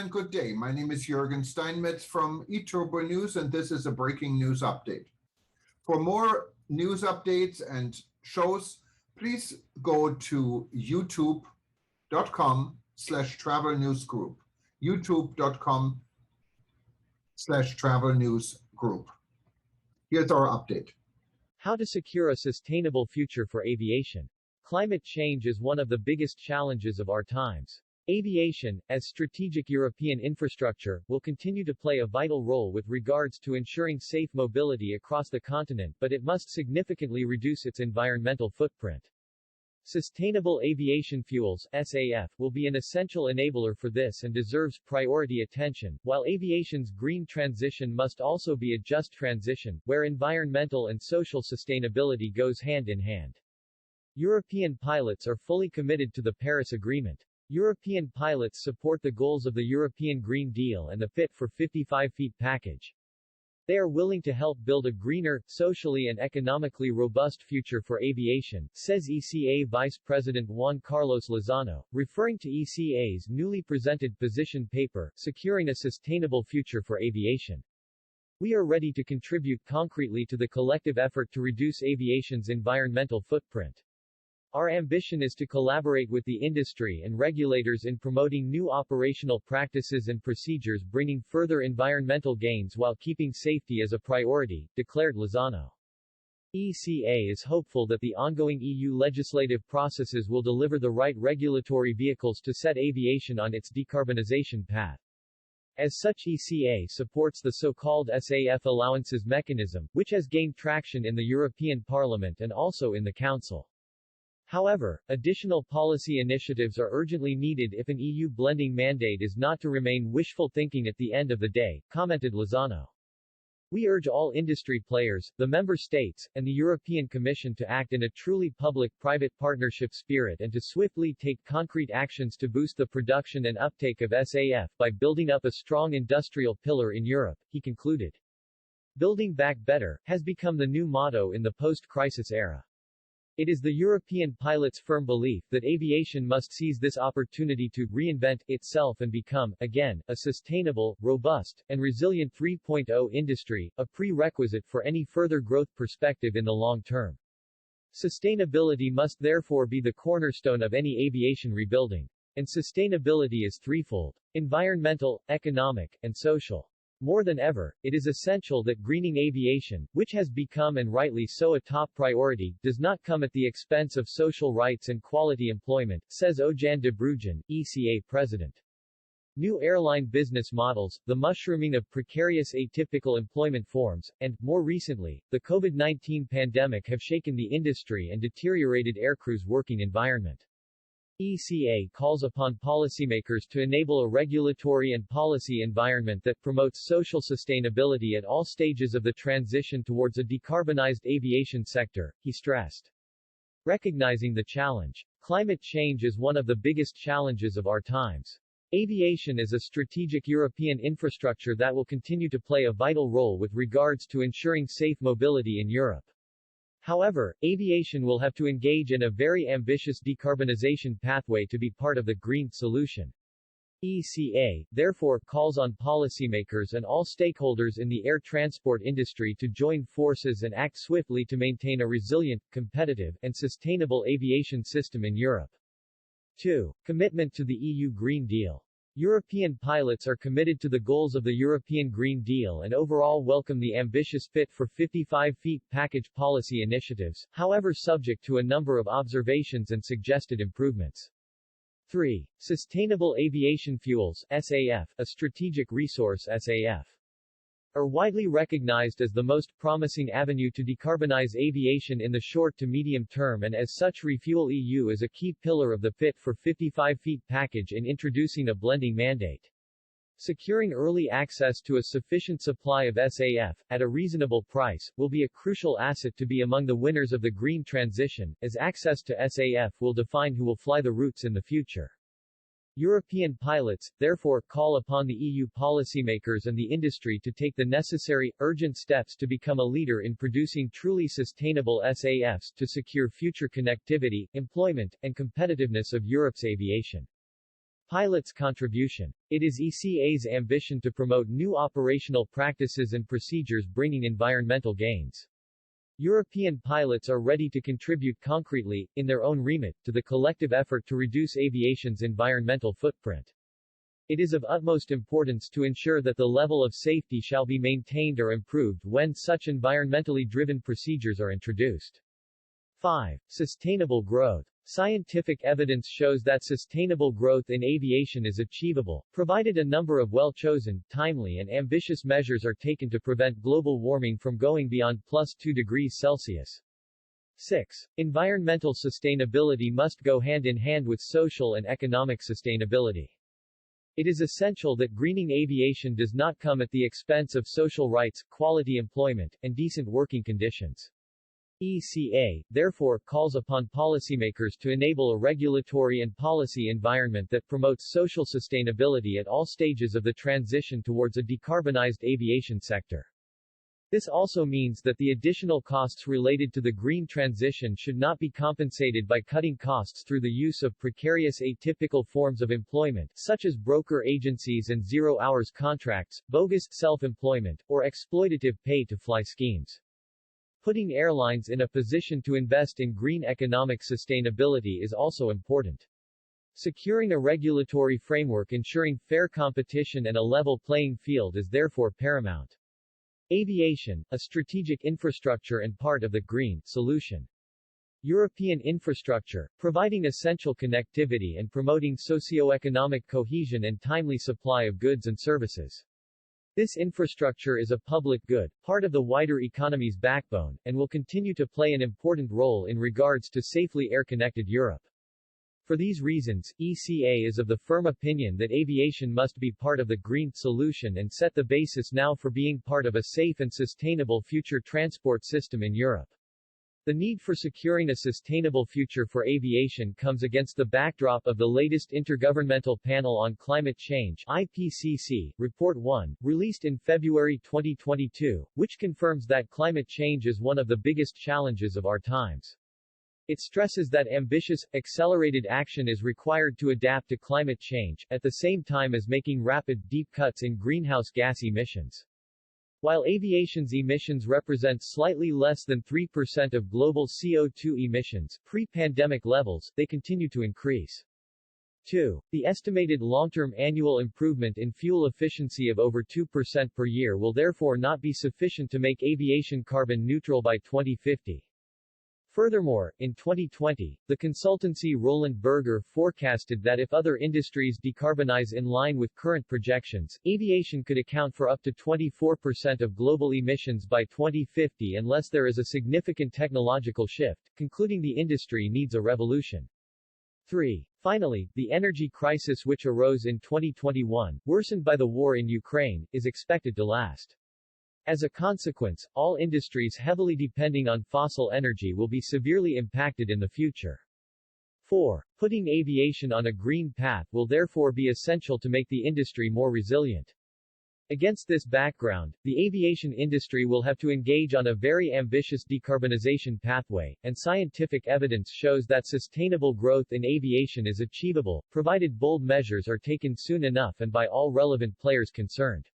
and good day. My name is Jürgen Steinmetz from eTurboNews, and this is a breaking news update. For more news updates and shows, please go to youtube.com/travel news group. youtube.com/travel news group. Here's our update. How to secure a sustainable future for aviation. Climate change is one of the biggest challenges of our times. Aviation, as strategic European infrastructure, will continue to play a vital role with regards to ensuring safe mobility across the continent, but it must significantly reduce its environmental footprint. Sustainable aviation fuels (SAF) will be an essential enabler for this and deserves priority attention, while aviation's green transition must also be a just transition, where environmental and social sustainability goes hand in hand. European pilots are fully committed to the Paris Agreement. European pilots support the goals of the European Green Deal and the Fit for 55 feet package. They are willing to help build a greener, socially and economically robust future for aviation, says ECA Vice President Juan Carlos Lozano, referring to ECA's newly presented position paper, Securing a Sustainable Future for Aviation. We are ready to contribute concretely to the collective effort to reduce aviation's environmental footprint. Our ambition is to collaborate with the industry and regulators in promoting new operational practices and procedures bringing further environmental gains while keeping safety as a priority, declared Lozano. ECA is hopeful that the ongoing EU legislative processes will deliver the right regulatory vehicles to set aviation on its decarbonization path. As such, ECA supports the so-called SAF allowances mechanism, which has gained traction in the European Parliament and also in the Council. However, additional policy initiatives are urgently needed if an EU blending mandate is not to remain wishful thinking at the end of the day, commented Lozano. We urge all industry players, the member states, and the European Commission to act in a truly public-private partnership spirit and to swiftly take concrete actions to boost the production and uptake of SAF by building up a strong industrial pillar in Europe, he concluded. Building back better has become the new motto in the post-crisis era. It is the European pilots' firm belief that aviation must seize this opportunity to reinvent itself and become, again, a sustainable, robust, and resilient 3.0 industry, a prerequisite for any further growth perspective in the long term. Sustainability must therefore be the cornerstone of any aviation rebuilding. And sustainability is threefold: environmental, economic, and social. More than ever, it is essential that greening aviation, which has become and rightly so a top priority, does not come at the expense of social rights and quality employment, says Ojan de Bruijn, ECA president. New airline business models, the mushrooming of precarious atypical employment forms, and, more recently, the COVID-19 pandemic have shaken the industry and deteriorated aircrew's working environment. ECA calls upon policymakers to enable a regulatory and policy environment that promotes social sustainability at all stages of the transition towards a decarbonized aviation sector, he stressed. Recognizing the challenge. Climate change is one of the biggest challenges of our times. Aviation is a strategic European infrastructure that will continue to play a vital role with regards to ensuring safe mobility in Europe. However, aviation will have to engage in a very ambitious decarbonization pathway to be part of the green solution. ECA, therefore, calls on policymakers and all stakeholders in the air transport industry to join forces and act swiftly to maintain a resilient, competitive, and sustainable aviation system in Europe. 2. Commitment to the EU Green Deal. European pilots are committed to the goals of the European Green Deal and overall welcome the ambitious Fit for 55 feet package policy initiatives, however subject to a number of observations and suggested improvements. 3. Sustainable aviation fuels (SAF), a strategic resource (SAF), are widely recognized as the most promising avenue to decarbonize aviation in the short to medium term, and as such Refuel EU is a key pillar of the Fit for 55 feet package in introducing a blending mandate. Securing early access to a sufficient supply of SAF, at a reasonable price, will be a crucial asset to be among the winners of the green transition, as access to SAF will define who will fly the routes in the future. European pilots, therefore, call upon the EU policymakers and the industry to take the necessary, urgent steps to become a leader in producing truly sustainable SAFs to secure future connectivity, employment, and competitiveness of Europe's aviation. Pilots' contribution. It is ECA's ambition to promote new operational practices and procedures bringing environmental gains. European pilots are ready to contribute concretely, in their own remit, to the collective effort to reduce aviation's environmental footprint. It is of utmost importance to ensure that the level of safety shall be maintained or improved when such environmentally driven procedures are introduced. 5. Sustainable growth. Scientific evidence shows that sustainable growth in aviation is achievable, provided a number of well-chosen, timely and ambitious measures are taken to prevent global warming from going beyond +2 degrees Celsius. 6. Environmental sustainability must go hand in hand with social and economic sustainability. It is essential that greening aviation does not come at the expense of social rights, quality employment, and decent working conditions. ECA, therefore, calls upon policymakers to enable a regulatory and policy environment that promotes social sustainability at all stages of the transition towards a decarbonized aviation sector. This also means that the additional costs related to the green transition should not be compensated by cutting costs through the use of precarious atypical forms of employment, such as broker agencies and zero-hours contracts, bogus self-employment, or exploitative pay-to-fly schemes. Putting airlines in a position to invest in green economic sustainability is also important. Securing a regulatory framework ensuring fair competition and a level playing field is therefore paramount. Aviation, a strategic infrastructure and part of the green solution. European infrastructure, providing essential connectivity and promoting socio-economic cohesion and timely supply of goods and services. This infrastructure is a public good, part of the wider economy's backbone, and will continue to play an important role in regards to safely air-connected Europe. For these reasons, ECA is of the firm opinion that aviation must be part of the green solution and set the basis now for being part of a safe and sustainable future transport system in Europe. The need for securing a sustainable future for aviation comes against the backdrop of the latest Intergovernmental Panel on Climate Change (IPCC) Report 1, released in February 2022, which confirms that climate change is one of the biggest challenges of our times. It stresses that ambitious, accelerated action is required to adapt to climate change, at the same time as making rapid, deep cuts in greenhouse gas emissions. While aviation's emissions represent slightly less than 3% of global CO2 emissions, pre-pandemic levels, they continue to increase. 2. The estimated long-term annual improvement in fuel efficiency of over 2% per year will therefore not be sufficient to make aviation carbon neutral by 2050. Furthermore, in 2020, the consultancy Roland Berger forecasted that if other industries decarbonize in line with current projections, aviation could account for up to 24% of global emissions by 2050 unless there is a significant technological shift, concluding the industry needs a revolution. 3. Finally, the energy crisis which arose in 2021, worsened by the war in Ukraine, is expected to last. As a consequence, all industries heavily depending on fossil energy will be severely impacted in the future. 4. Putting aviation on a green path will therefore be essential to make the industry more resilient. Against this background, the aviation industry will have to engage on a very ambitious decarbonization pathway, and scientific evidence shows that sustainable growth in aviation is achievable, provided bold measures are taken soon enough and by all relevant players concerned.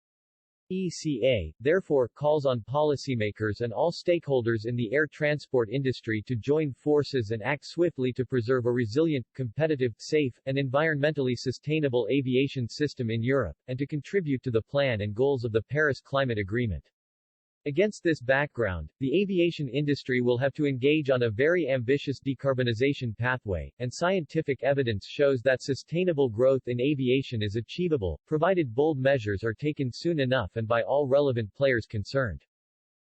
ECA, therefore, calls on policymakers and all stakeholders in the air transport industry to join forces and act swiftly to preserve a resilient, competitive, safe, and environmentally sustainable aviation system in Europe, and to contribute to the plan and goals of the Paris Climate Agreement. Against this background, the aviation industry will have to engage on a very ambitious decarbonization pathway, and scientific evidence shows that sustainable growth in aviation is achievable, provided bold measures are taken soon enough and by all relevant players concerned.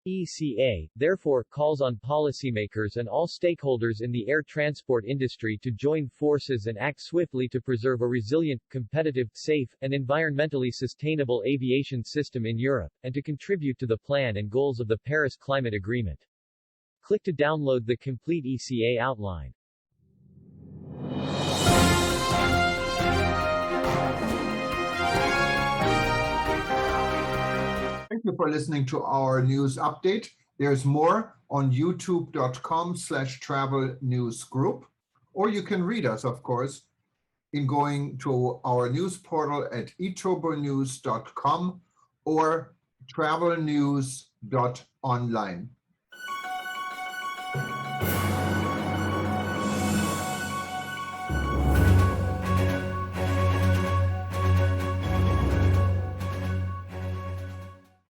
ECA, therefore, calls on policymakers and all stakeholders in the air transport industry to join forces and act swiftly to preserve a resilient, competitive, safe, and environmentally sustainable aviation system in Europe, and to contribute to the plan and goals of the Paris Climate Agreement. Click to download the complete ECA outline. Thank you for listening to our news update. There's more on youtube.com/travelnewsgroup, or you can read us, of course, in going to our news portal at eTurboNews.com or travelnews.online.